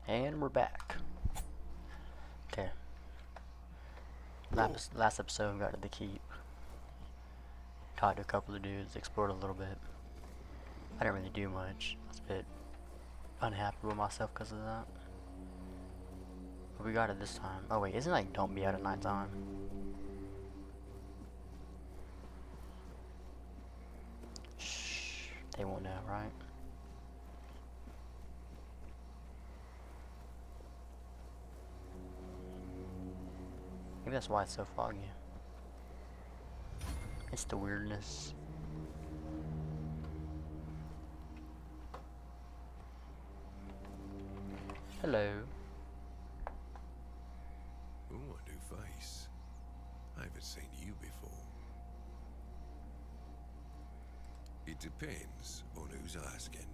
And we're back. Okay. Whoa. Last episode, we got to the keep. Talked to a couple of dudes, explored a little bit. I didn't really do much. I was a bit unhappy with myself because of that. But we got it this time. Oh wait, isn't it like don't be out at nighttime? Shh. They won't know, right? Maybe that's why it's so foggy. It's the weirdness. Hello. Ooh, a new face. I haven't seen you before. It depends on who's asking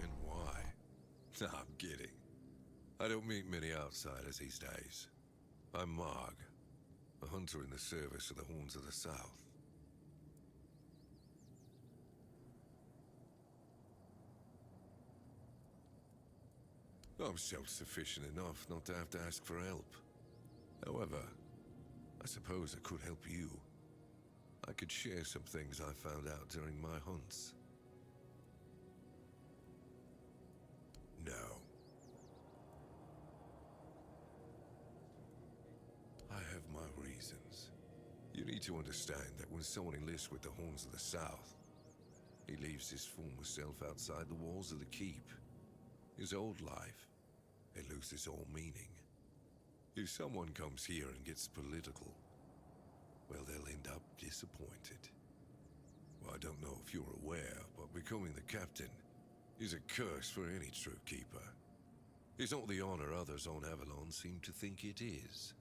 and why. No, I'm kidding. I don't meet many outsiders these days. I'm Marg, a hunter in the service of the Horns of the South. I'm self-sufficient enough not to have to ask for help. However, I suppose I could help you. I could share some things I found out during my hunts. No. I have my reasons. You need to understand that when someone enlists with the Horns of the South, he leaves his former self outside the walls of the keep. His old life, it loses all meaning. If someone comes here and gets political, well, they'll end up disappointed. Well, I don't know if you're aware, but becoming the captain is a curse for any true keeper. It's not the honor others on Avalon seem to think it is.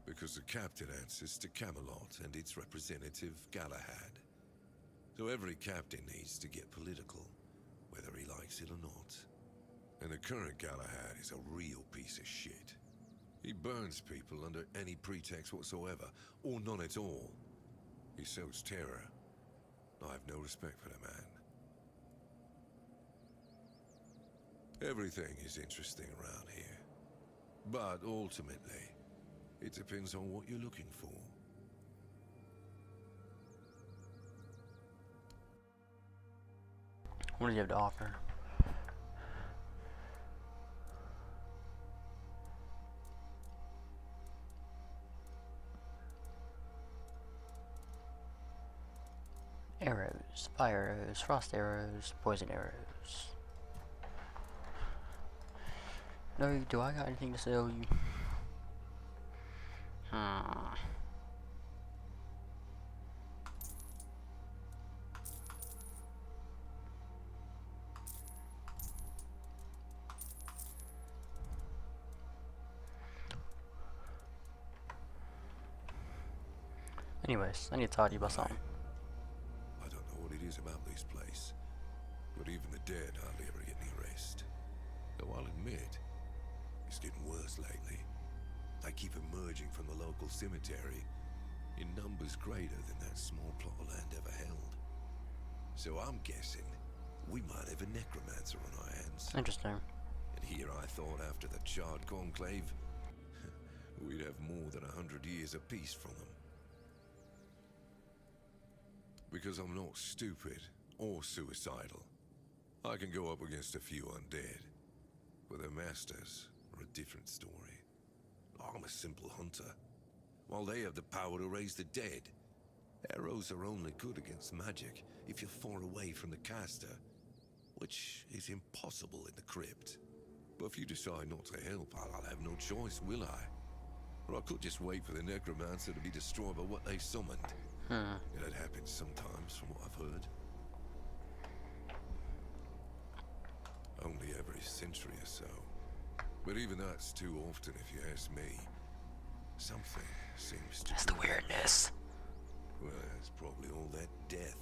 Because the captain answers to Camelot and its representative, Galahad. So every captain needs to get political, whether he likes it or not. And the current Galahad is a real piece of shit. He burns people under any pretext whatsoever, or none at all. He sows terror. I have no respect for the man. Everything is interesting around here. But ultimately, it depends on what you're looking for. What do you have to offer? Arrows, fire arrows, frost arrows, poison arrows. No, do I got anything to sell you? Hmm. Anyways, I need to talk to you about something. I don't know what it is about this place, but even the dead hardly ever get any rest. Though I'll admit, it's getting worse lately. I keep emerging from the local cemetery in numbers greater than that small plot of land ever held. So I'm guessing we might have a necromancer on our hands. Interesting. And here I thought after the charred conclave, we'd have more than 100 years of peace from them. Because I'm not stupid or suicidal. I can go up against a few undead, but their masters are a different story. I'm a simple hunter, while they have the power to raise the dead. Arrows are only good against magic if you're far away from the caster, which is impossible in the crypt. But if you decide not to help, I'll have no choice, will I? Or I could just wait for the necromancer to be destroyed by what they summoned. It happens sometimes, from what I've heard. Only every century or so. But even that's too often, if you ask me. Something seems to... That's the weirdness. Well, it's probably all that death.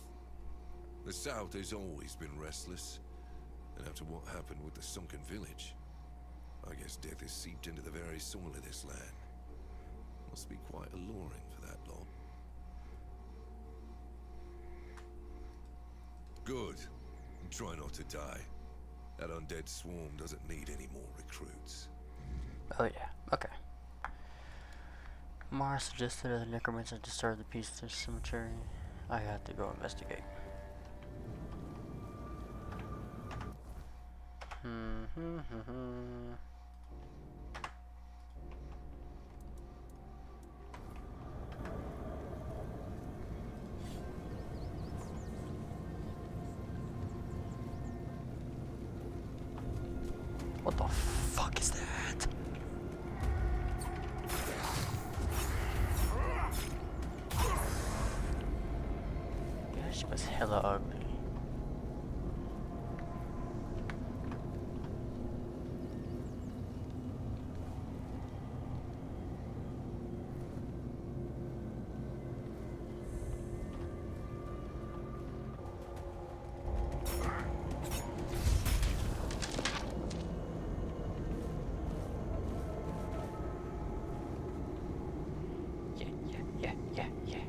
The South has always been restless. And after what happened with the sunken village, I guess death has seeped into the very soil of this land. Must be quite alluring for that lot. Good. And try not to die. That undead swarm doesn't need any more recruits. Oh yeah, okay. Mara suggested the necromancer disturb the peace of the cemetery. I had to go investigate. What the fuck is that? Yeah, she was hella ugly. Yeah.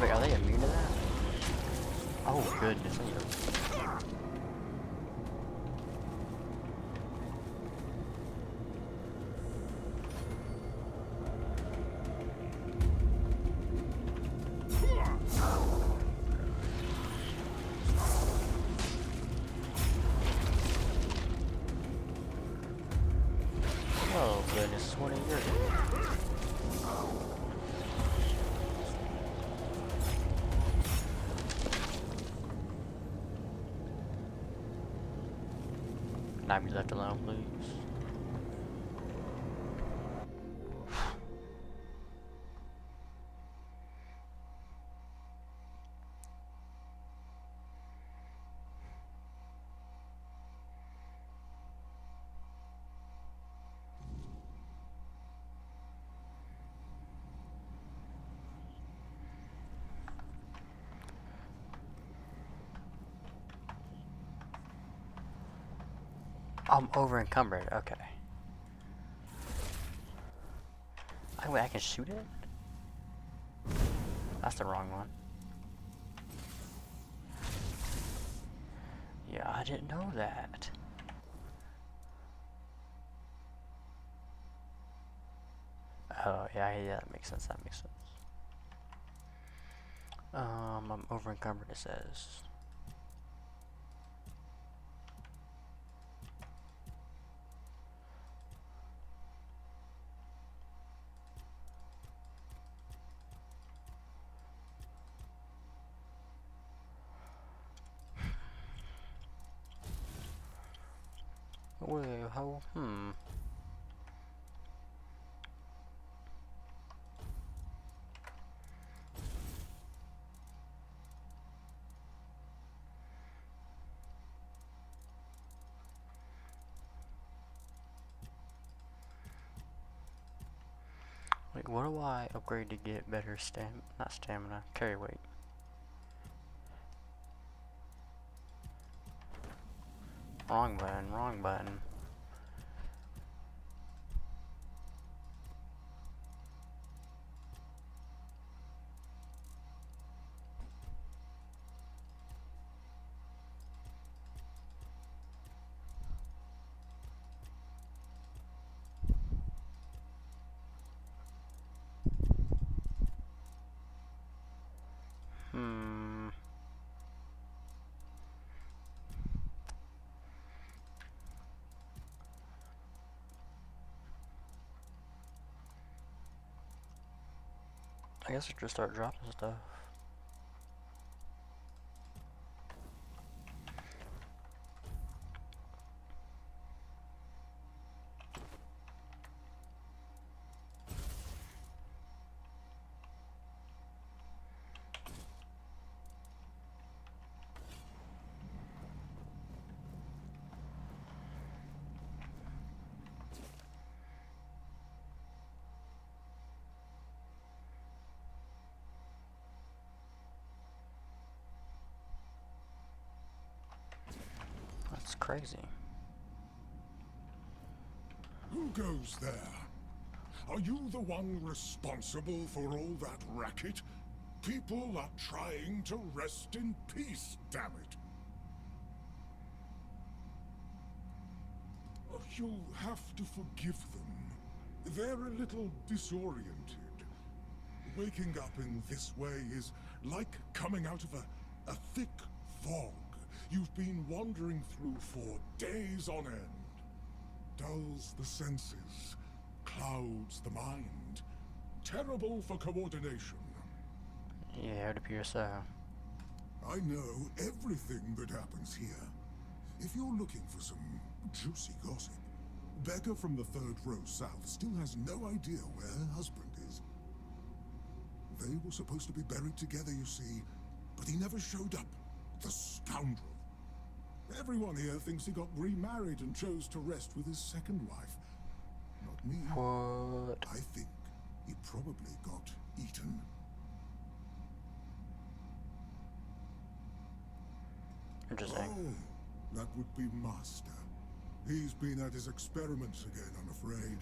Wait, are they immune to that? Oh goodness. Oh goodness, what are you doing? Can I be left alone, please? I'm over encumbered, okay. Wait, I can shoot it? That's the wrong one. Yeah, I didn't know that. Oh, yeah, that makes sense, I'm over encumbered, it says. Wait, how, Like, what do I upgrade to get better not stamina, carry weight? Wrong button. I guess I just start dropping stuff. crazy. Who goes there? Are you the one responsible for all that racket? People are trying to rest in peace, damn it. You'll have to forgive them. They're a little disoriented. Waking up in this way is like coming out of a thick fog you've been wandering through for days on end. Dulls the senses, clouds the mind. Terrible for coordination. Yeah, it appears so. I know everything that happens here. If you're looking for some juicy gossip, Becca from the 3rd row south still has no idea where her husband is. They were supposed to be buried together, you see, but he never showed up. The scoundrel. Everyone here thinks he got remarried and chose to rest with his second wife. Not me. What? I think he probably got eaten. Interesting. Oh, that would be Master. He's been at his experiments again, I'm afraid.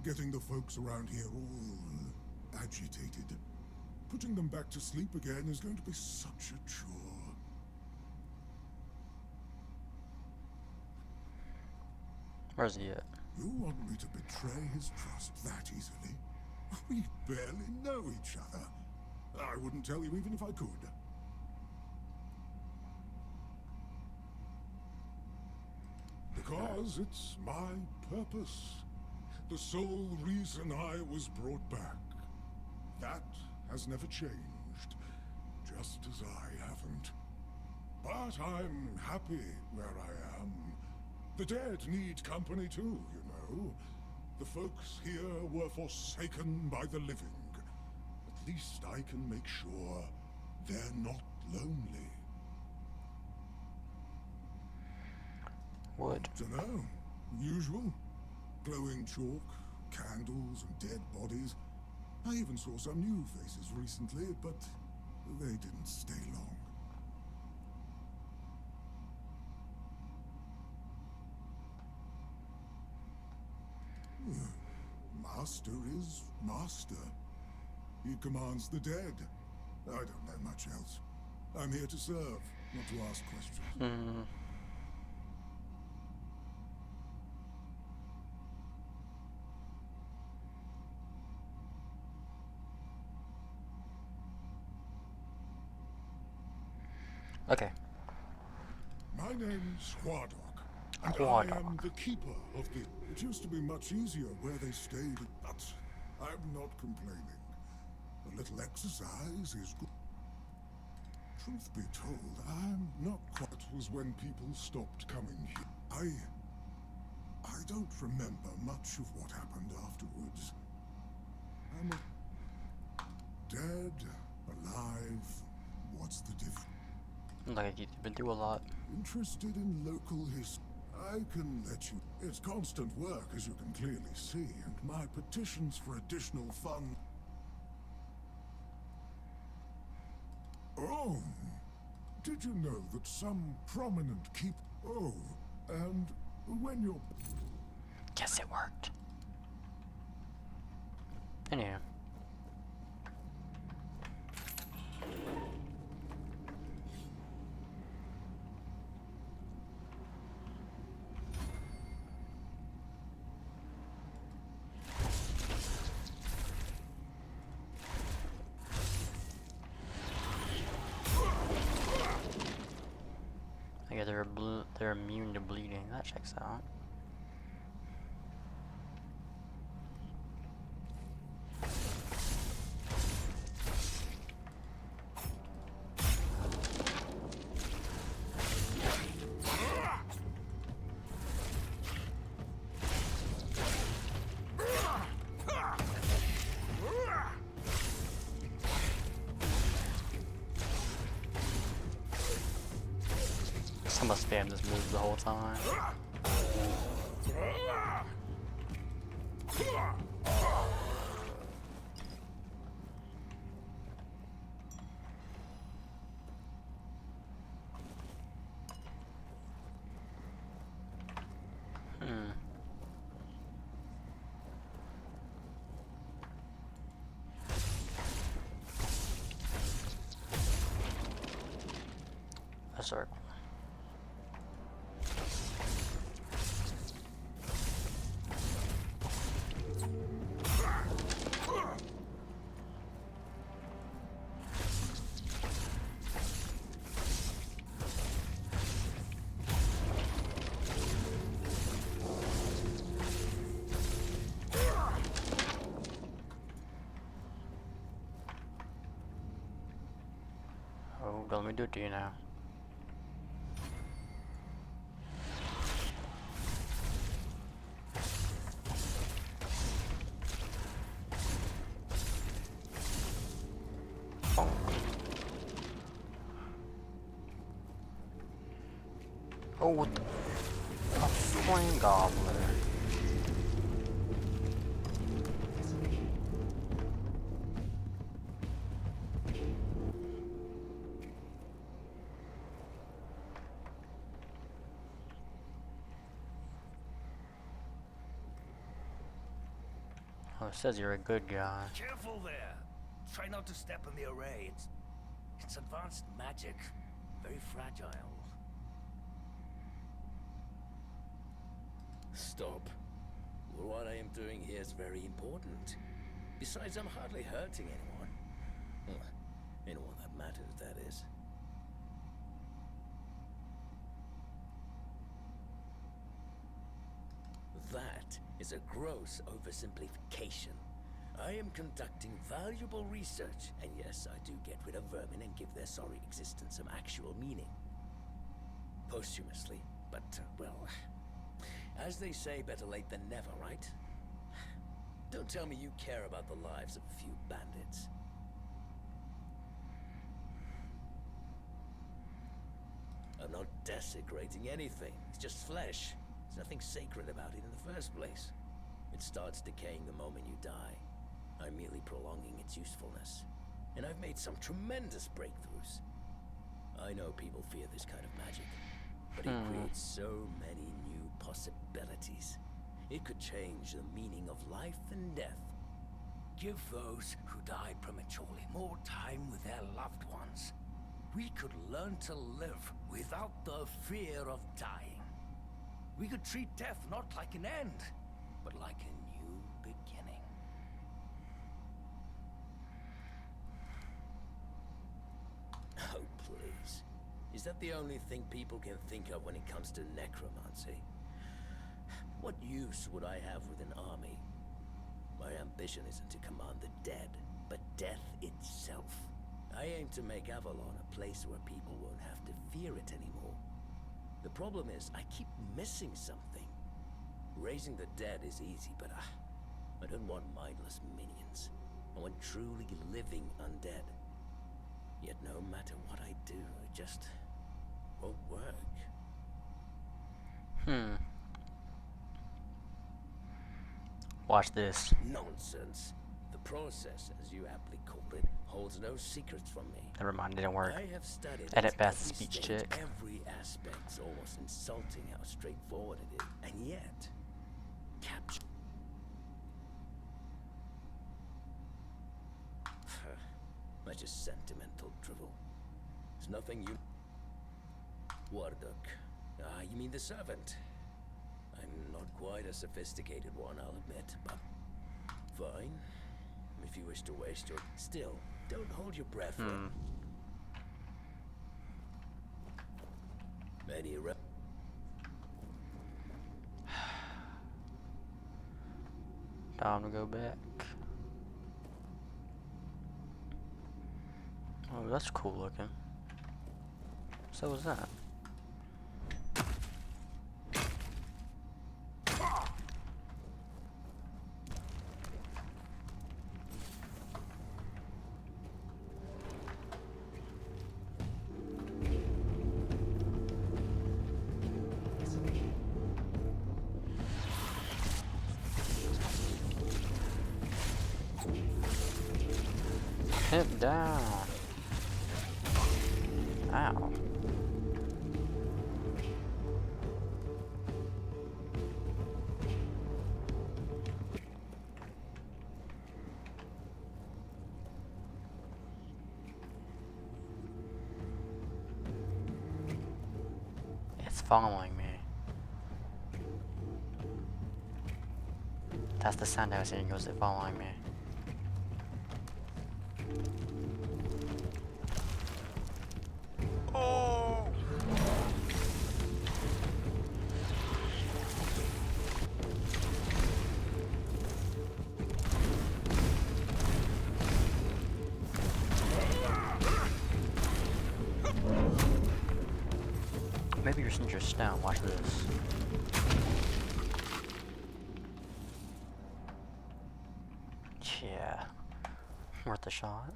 Getting the folks around here all agitated. Putting them back to sleep again is going to be such a chore. Where's he at? You want me to betray his trust that easily? We barely know each other. I wouldn't tell you even if I could. Because it's my purpose. The sole reason I was brought back. That has never changed. Just as I haven't. But I'm happy where I am. The dead need company too, you know. The folks here were forsaken by the living. At least I can make sure they're not lonely. What? Dunno. Usual. Glowing chalk, candles and dead bodies. I even saw some new faces recently, but they didn't stay long. Master is master. He commands the dead. I don't know much else. I'm here to serve, not to ask questions. Okay. My name's Huardok, and Huardok. I am the keeper of the... It used to be much easier where they stayed, but I'm not complaining. A little exercise is good. Truth be told, I'm not quite... It was when people stopped coming here. I don't remember much of what happened afterwards. I'm dead, alive, what's the difference? Like you've been through a lot. Interested in local history? I can let you... It's constant work, as you can clearly see, and my petitions for additional funds... Oh, did you know that some prominent keep... Oh, and when you're... Guess it worked. Anyhow. Yeah, they're immune to bleeding. That checks out. I'm gonna spam this move the whole time. circle. Oh, don't let me do it to you now. Bonk. Oh, what the? A flame gobbler. Oh, it says you're a good guy. Careful there. Try not to step on the array. It's advanced magic. Very fragile. Stop. What I am doing here is very important. Besides, I'm hardly hurting anyone. Well, anyone that matters, that is. That is a gross oversimplification. I am conducting valuable research, and yes, I do get rid of vermin and give their sorry existence some actual meaning. Posthumously, but, well, as they say, better late than never, right? Don't tell me you care about the lives of a few bandits. I'm not desecrating anything. It's just flesh. There's nothing sacred about it in the first place. It starts decaying the moment you die. I'm merely prolonging its usefulness. And I've made some tremendous breakthroughs. I know people fear this kind of magic, but it creates so many new possibilities. It could change the meaning of life and death. Give those who die prematurely more time with their loved ones. We could learn to live without the fear of dying. We could treat death not like an end, but like a new beginning. Oh, please. Is that the only thing people can think of when it comes to necromancy? What use would I have with an army? My ambition isn't to command the dead, but death itself. I aim to make Avalon a place where people won't have to fear it anymore. The problem is, I keep missing something. Raising the dead is easy, but I don't want mindless minions. I want truly living undead. Yet no matter what I do, it just won't work. Watch this. Nonsense. The process, as you aptly called it, holds no secrets from me. Never mind, it didn't work. I have studied Edit its Beth's every speech stage, check. every aspect. It's almost insulting how straightforward it is, and yet capture. That's just sentimental drivel. There's nothing you. Warduk. You mean the servant? I'm not quite a sophisticated one, I'll admit, but fine. If you wish to waste your... Still, don't hold your breath. Any rep... Time to go back. Oh, that's cool looking. So was that. Hit down. Ow. following me. That's the sound I was hearing. Was it following me? Oh! Maybe you're just down. Watch this. Yeah. Worth a shot.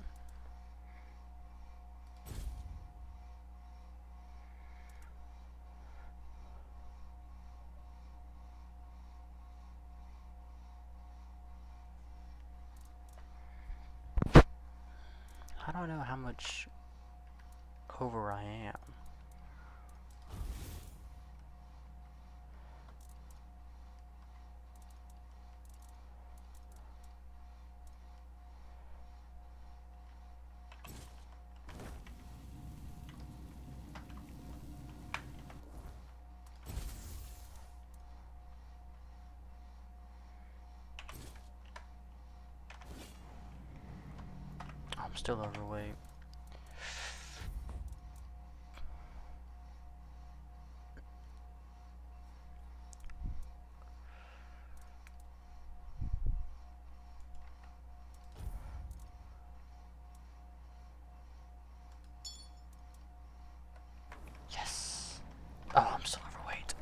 I don't know how much over I am. I'm still overweight. Yes. Oh, I'm still overweight.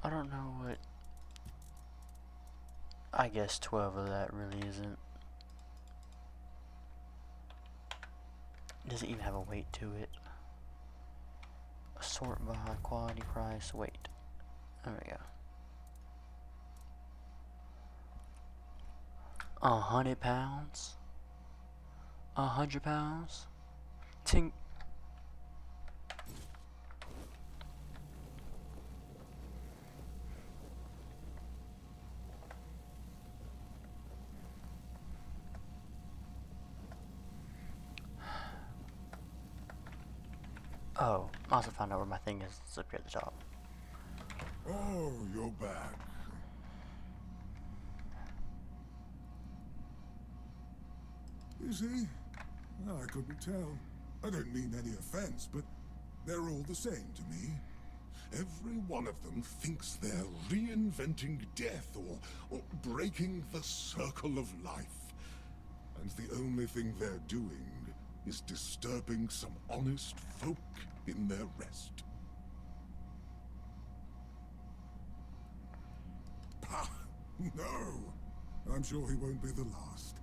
I don't know what. I guess 12 of that really isn't. Does it even have a weight to it? Sort by quality, price, weight. There we go. 100 pounds? 100 pounds? Tink. Oh, I also found out where my thing is. It's up here at the top. Oh, you're back. You see? I couldn't tell. I don't mean any offense, but they're all the same to me. Every one of them thinks they're reinventing death or breaking the circle of life. And the only thing they're doing is disturbing some honest folk in their rest. Pah! No! I'm sure he won't be the last.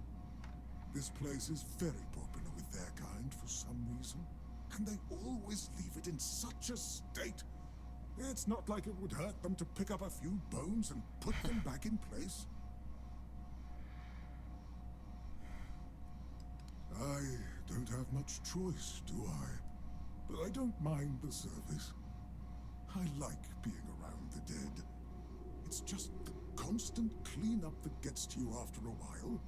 This place is very popular with their kind for some reason, and they always leave it in such a state. It's not like it would hurt them to pick up a few bones and put them back in place. I don't have much choice, do I? But I don't mind the service. I like being around the dead. It's just the constant cleanup that gets to you after a while.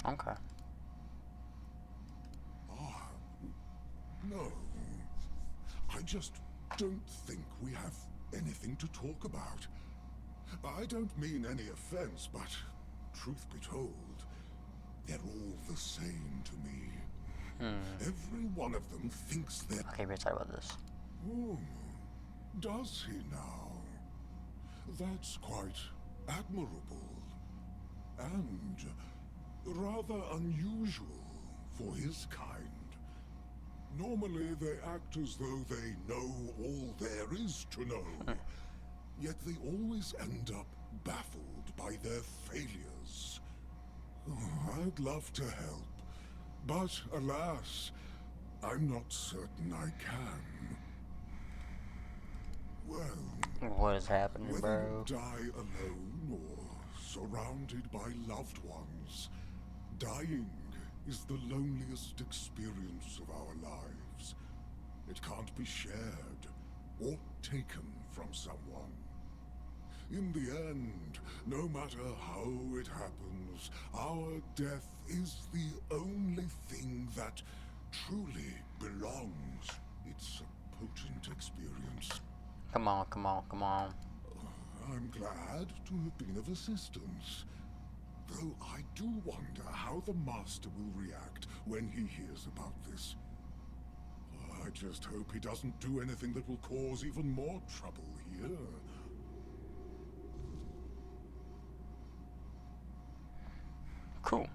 Okay. Ah, no. I just don't think we have anything to talk about. I don't mean any offense, but truth be told, they're all the same to me. Every one of them thinks they're... Okay, we're excited about this. Oh, does he now? That's quite admirable. And rather unusual for his kind. Normally they act as though they know all there is to know. Yet they always end up baffled by their failures. Oh, I'd love to help, but alas, I'm not certain I can. Well, What is happening, whether bro? you die alone or surrounded by loved ones, dying is the loneliest experience of our lives. It can't be shared or taken from someone. In the end, no matter how it happens, our death is the only thing that truly belongs. It's a potent experience. Come on, come on, come on. I'm glad to have been of assistance. Though I do wonder how the Master will react when he hears about this. I just hope he doesn't do anything that will cause even more trouble here. Cool.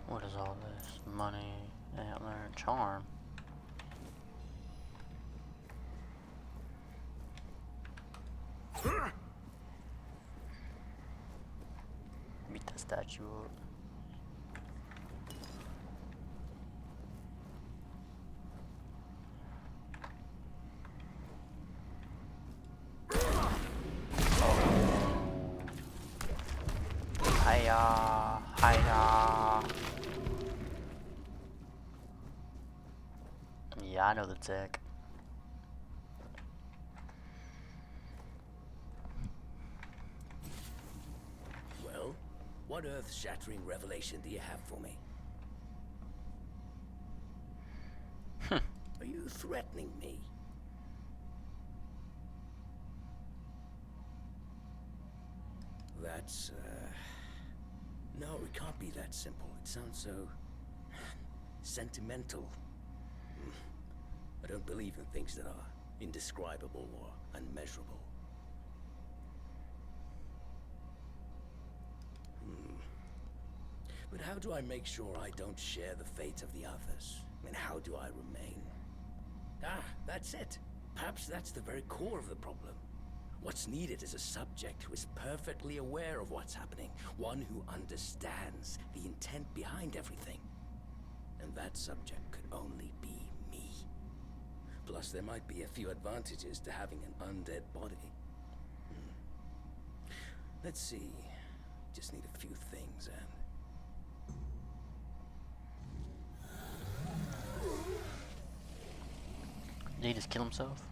What is all this? Money, antler, and charm. Beat that statue up. Hiya, hiya. Yeah, I know the tech. Well, what earth-shattering revelation do you have for me? Are you threatening me? That's, no, it can't be that simple. It sounds so sentimental. I don't believe in things that are indescribable or unmeasurable. But how do I make sure I don't share the fate of the others? And how do I remain? Ah, that's it. Perhaps that's the very core of the problem. What's needed is a subject who is perfectly aware of what's happening. One who understands the intent behind everything. And that subject could only be me. Plus, there might be a few advantages to having an undead body. Let's see. Just need a few things and... Did he just kill himself?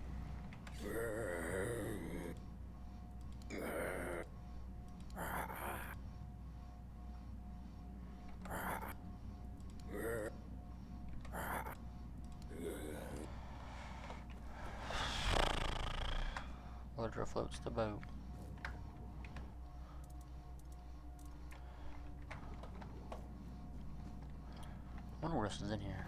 Water floats the boat. I wonder what else is in here.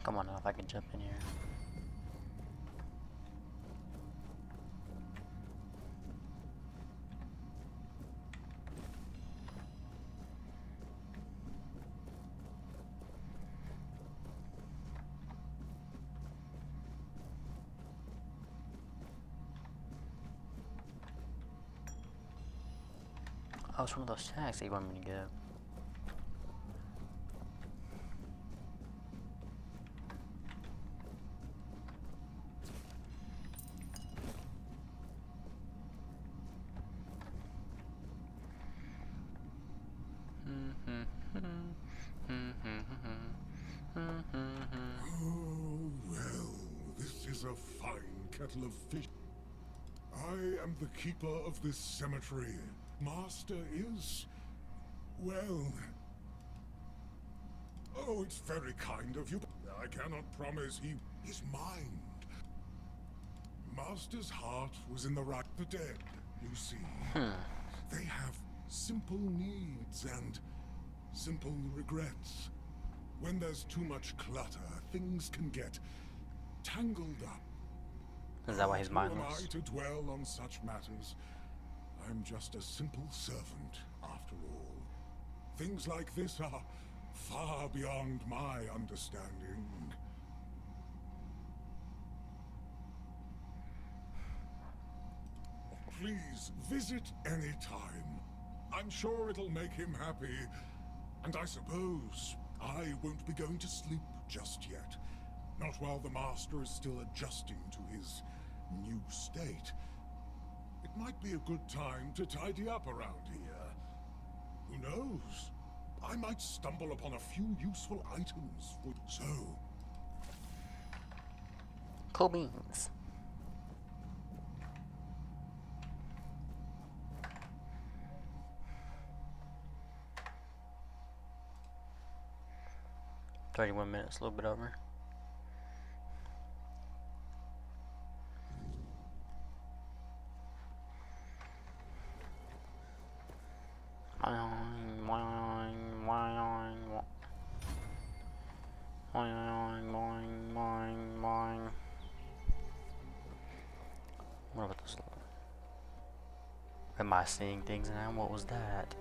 Come on now, if I can jump in here. Oh, it's one of those tags that you want me to get. Oh, well, this is a fine kettle of fish. I am the keeper of this cemetery. Master is... well... Oh, it's very kind of you, but I cannot promise he is mine. Master's heart was in the right. The dead, you see. They have simple needs and simple regrets. When there's too much clutter, things can get tangled up. Is that why he's Who am mindless? I to dwell on such matters? I'm just a simple servant, after all. Things like this are far beyond my understanding. Please, visit any time. I'm sure it'll make him happy. And I suppose I won't be going to sleep just yet. Not while the Master is still adjusting to his new state. It might be a good time to tidy up around here. Who knows? I might stumble upon a few useful items for... So... Cool beans. "31 minutes, a little bit over." What about this? Am I seeing things now? What was that?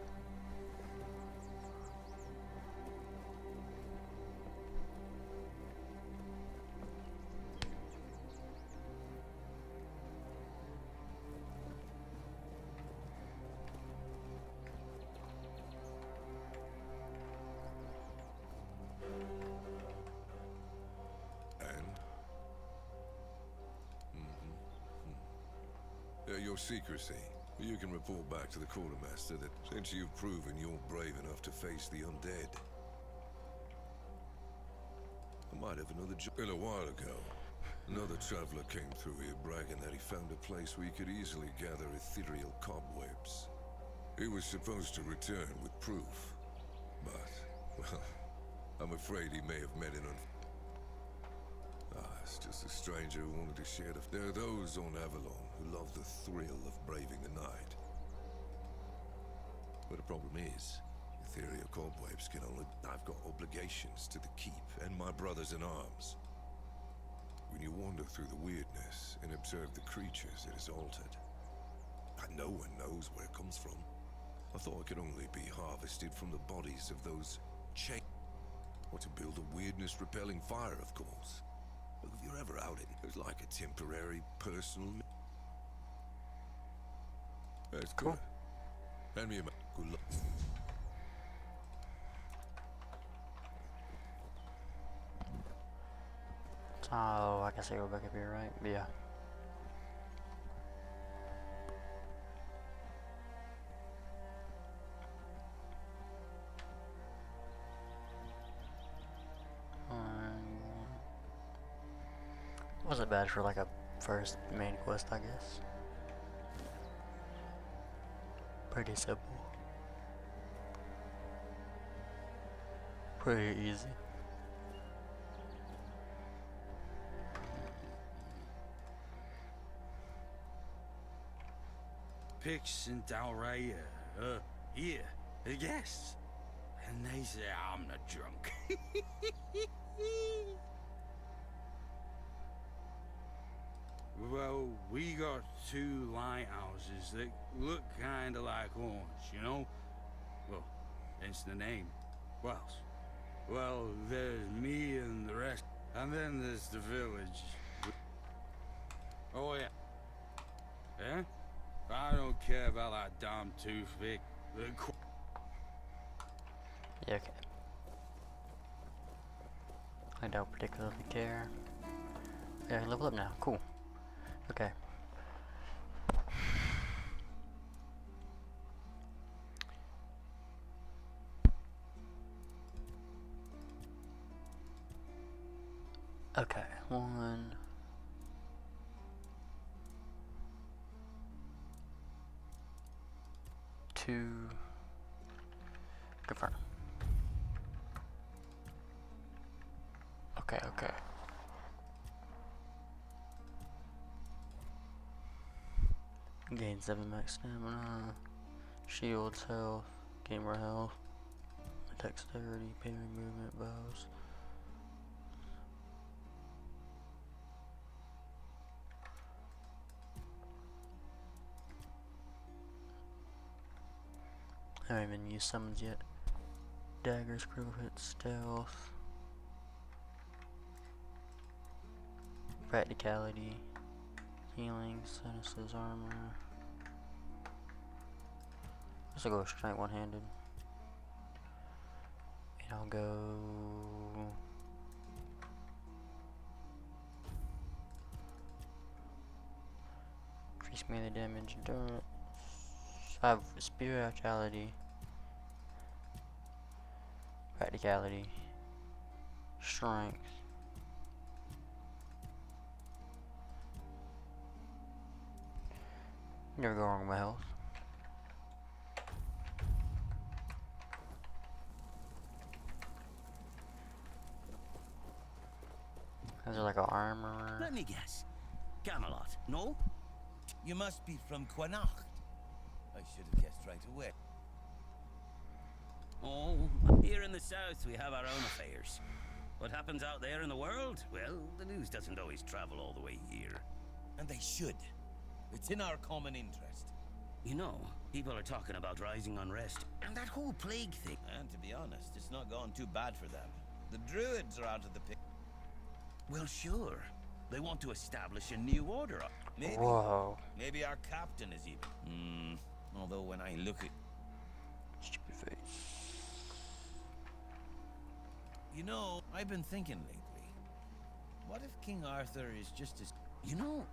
Your secrecy. You can report back to the quartermaster that since you've proven you're brave enough to face the undead, I might have another job. A while ago, another traveler came through here bragging that he found a place where you could easily gather ethereal cobwebs. He was supposed to return with proof, but, well, I'm afraid he may have met an it's just a stranger who wanted to share the... There are those on Avalon who love the thrill of braving the night. But the problem is, ethereal cobwebs can only... I've got obligations to the keep and my brothers in arms. When you wander through the weirdness and observe the creatures it has altered, no one knows where it comes from. I thought it could only be harvested from the bodies of those chain... Or to build a weirdness-repelling fire, of course. Look, if you're ever out, it was like a temporary personal... That's Cool. Good. Hand me a... Good luck. Oh, I guess I go back up here, right? Yeah. Wasn't bad for like a first main quest, I guess. Pretty simple. Pretty easy. Picks and Dalray here, the guests. And they say I'm not drunk. Well, we got two lighthouses that look kinda like orange, you know? Well, hence the name. What else? Well, there's me and the rest. And then there's the village. Oh, yeah. Yeah? I don't care about that damn toothpick. Yeah, okay. I don't particularly care. Yeah, I can level up now. Cool. Okay. Okay, 1, 2, confirm. Okay, okay. Gain 7 max stamina, shields, health, gamer health, dexterity, parry movement, bows. I haven't even used summons yet. Daggers, critical hit, stealth, practicality, healing, Senes's armor, Guess I'll go straight one-handed. And I'll go... increase melee damage, endurance. I have spirituality, practicality, strength. Never go wrong with my health. Is there like an armor? Let me guess. Camelot, no? You must be from Quanacht. I should have guessed right away. Oh, here in the south we have our own affairs. What happens out there in the world? Well, the news doesn't always travel all the way here. And they should. It's in our common interest. You know, people are talking about rising unrest and that whole plague thing. And to be honest, it's not gone too bad for them. The druids are out of the picture. Well, sure. They want to establish a new order. Maybe. Whoa. Maybe our captain is even. Although when I look at... Stupid face. You know, I've been thinking lately. What if King Arthur is just as... You know,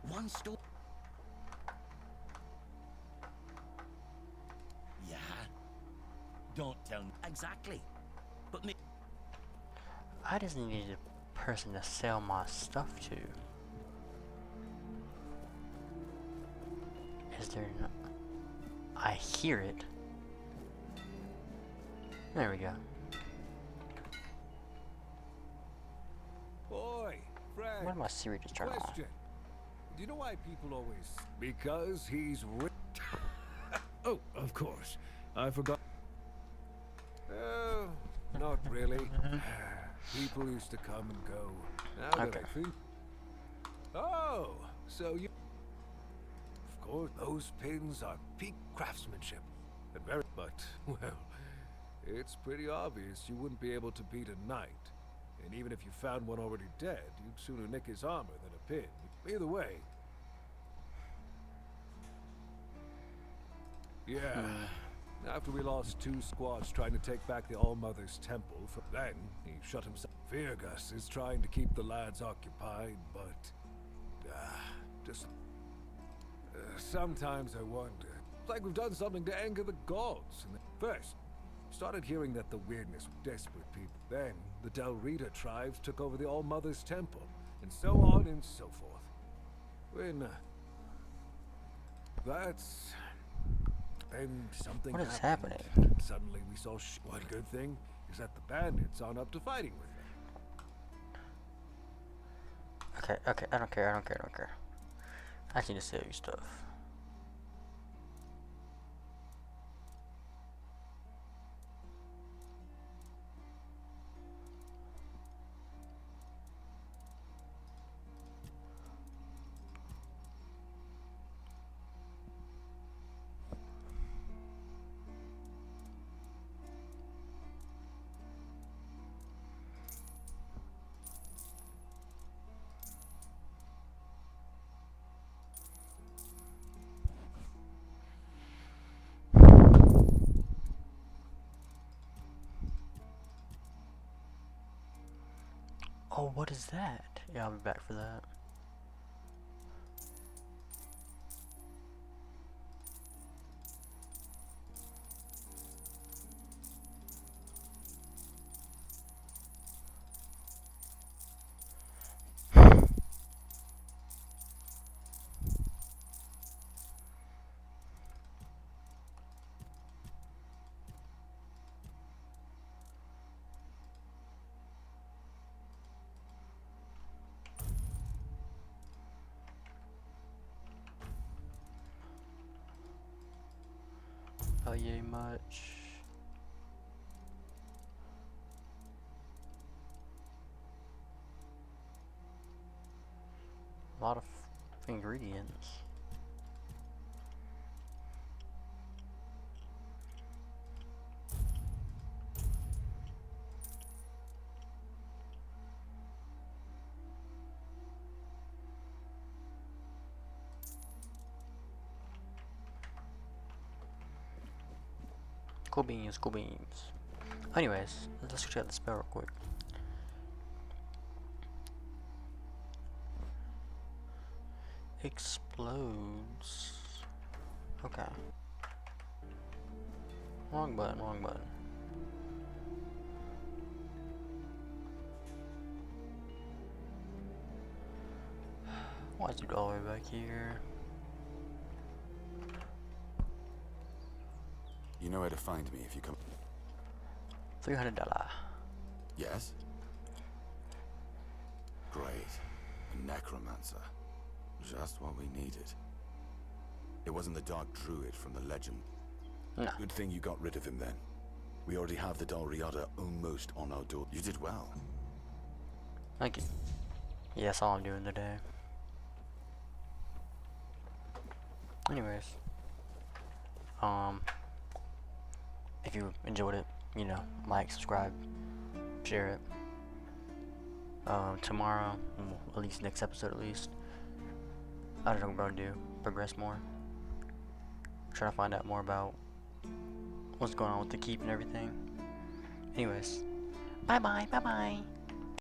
one story. Yeah? Don't tell me. Exactly. But me. I just needed a person to sell my stuff to. Is there no... I hear it. There we go. Boy, Frank, Why did my Siri just turn off? question. Do you know why people always... Because he's rich. Oh, of course. I forgot. Oh, not really. People used to come and go. Now that I think... Oh, so you... Of course, those pins are peak craftsmanship. And very... But, well, it's pretty obvious you wouldn't be able to beat a knight. And even if you found one already dead, you'd sooner nick his armor than a pin. Either way. Yeah. After we lost 2 squads trying to take back the All-Mother's temple, then he shut himself. Virgus is trying to keep the lads occupied, but... just... sometimes I wonder. It's like we've done something to anger the gods. And first, started hearing that the weirdness of desperate people. Then, the Del Rita tribes took over the All-Mother's temple, and so on and so forth. When, that's... Then something What is happened. happening? Suddenly we saw one good thing is that the bandits aren't up to fighting with them. Okay, I don't care. I just need to sell you stuff. Oh, what is that? Yeah, I'll be back for that. Oh, yay much. A lot of ingredients. Cool beans, cool beans. Anyways, let's check out the spell real quick. Explodes. Okay. Wrong button, wrong button. Why is it all the way back here? You know where to find me if you come. $300. Yes? Great. A necromancer. Just what we needed. It wasn't the Dark Druid from the legend. No. Good thing you got rid of him then. We already have the Dalriada almost on our door. You did well. Thank you. Yeah, that's all I'm doing today. Anyways. If you enjoyed it, you know, like, subscribe, share it. Tomorrow, at least next episode at least, I don't know what I'm gonna do. Progress more. Try to find out more about what's going on with the keep and everything. Anyways, bye bye.